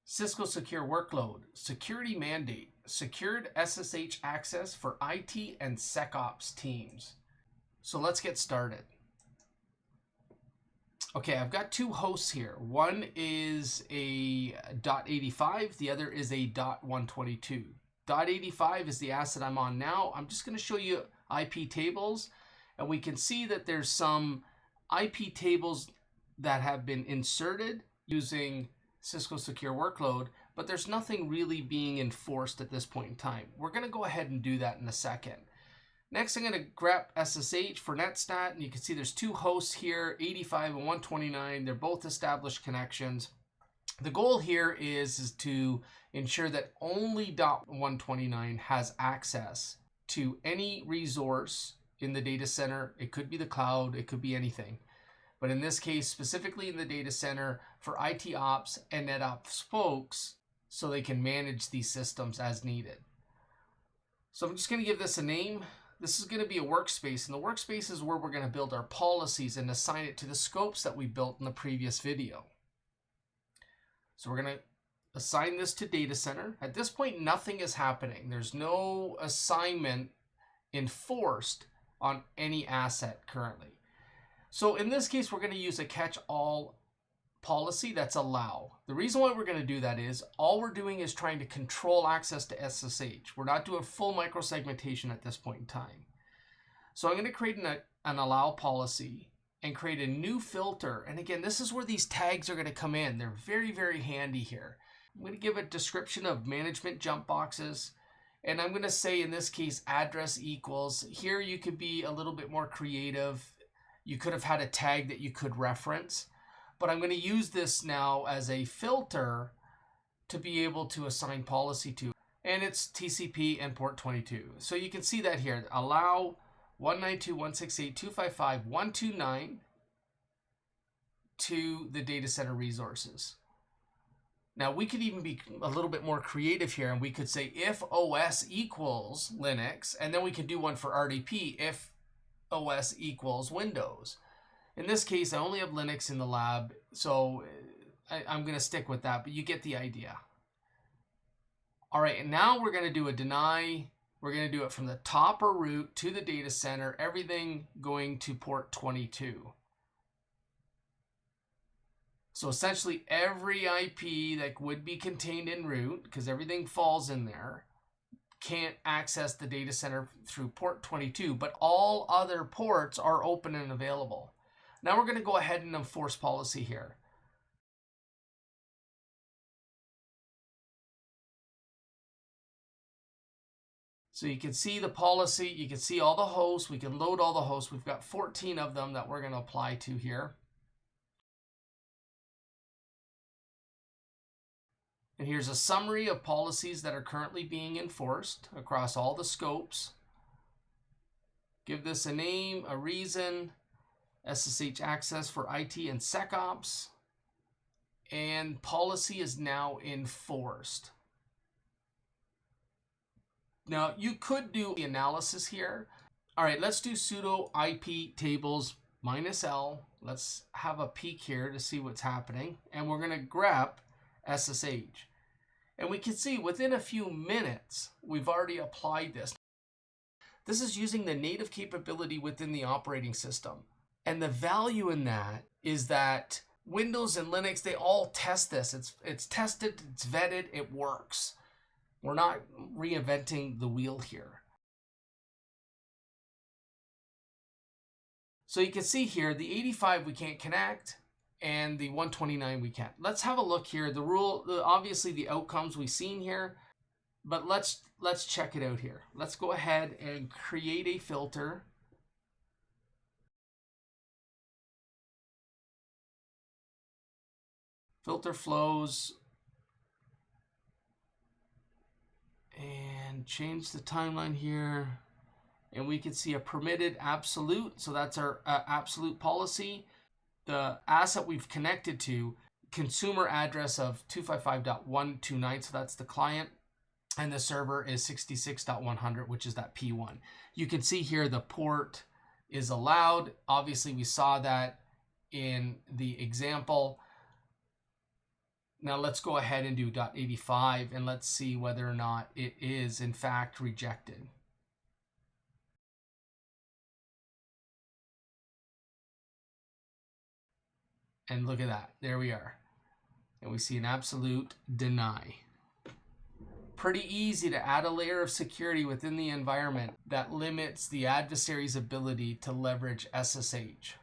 Cisco Secure Workload, Security Mandate, Secured SSH Access for IT and Secops teams. So let's get started. Okay, I've got two hosts here. One is a .85, the other is a .122. .85 is the asset I'm on now. I'm just going to show you IP tables, and we can see that there's some IP tables that have been inserted using Cisco Secure Workload, but there's nothing really being enforced at this point in time. We're going to go ahead and do that in a second. Next, I'm going to grab SSH for netstat, and you can see there's two hosts here, 85 and 129. They're both established connections. The goal here is to ensure that only .129 has access to any resource in the data center. It could be the cloud, it could be anything. But in this case, specifically in the data center for IT ops and NetOps folks, so they can manage these systems as needed. So I'm just going to give this a name. This is going to be a workspace, and the workspace is where we're going to build our policies and assign it to the scopes that we built in the previous video. So we're going to assign this to data center. At this point, nothing is happening. There's no assignment enforced on any asset currently. So in this case, we're going to use a catch-all policy that's allow. The reason why we're going to do that is all we're doing is trying to control access to SSH. We're not doing full micro-segmentation at this point in time. So I'm going to create an allow policy and create a new filter. And again, this is where these tags are going to come in. They're very, very handy here. I'm going to give a description of management jump boxes. And I'm going to say in this case, address equals. Here you could be a little bit more creative. You could have had a tag that you could reference, but I'm going to use this now as a filter to be able to assign policy to, and it's TCP and port 22. So you can see that here, allow 192.168.255.129 to the data center resources. Now we could even be a little bit more creative here, and we could say if OS equals Linux, and then we could do one for RDP if OS equals Windows. In this case, I only have Linux in the lab, so I'm going to stick with that, but you get the idea. All right, and now we're going to do a deny. We're going to do it from the top or root to the data center, everything going to port 22. So essentially every IP that would be contained in root, because everything falls in there, can't access the data center through port 22, but all other ports are open and available. Now we're going to go ahead and enforce policy here. So you can see the policy, you can see all the hosts, we can load all the hosts. We've got 14 of them that we're going to apply to here. And here's a summary of policies that are currently being enforced across all the scopes. Give this a name, a reason, SSH access for IT and Secops, and policy is now enforced. Now you could do the analysis here. All right, let's do sudo IP tables -L. Let's have a peek here to see what's happening, and we're going to grep SSH. And we can see within a few minutes, we've already applied this. This is using the native capability within the operating system. And the value in that is that Windows and Linux, they all test this. It's tested, it's vetted, it works. We're not reinventing the wheel here. So you can see here, the 85 we can't connect, and the 129 we can't. Let's have a look here. The rule, obviously the outcomes we've seen here, but let's check it out here. Let's go ahead and create a filter. Filter flows, and change the timeline here. And we can see a permitted absolute. So that's our absolute policy. The asset we've connected to, consumer address of 255.129, so that's the client, and the server is 66.100, which is that P1. You can see here the port is allowed. Obviously, we saw that in the example. Now let's go ahead and do .85 and let's see whether or not it is in fact rejected. And look at that, there we are. And we see an absolute deny. Pretty easy to add a layer of security within the environment that limits the adversary's ability to leverage SSH.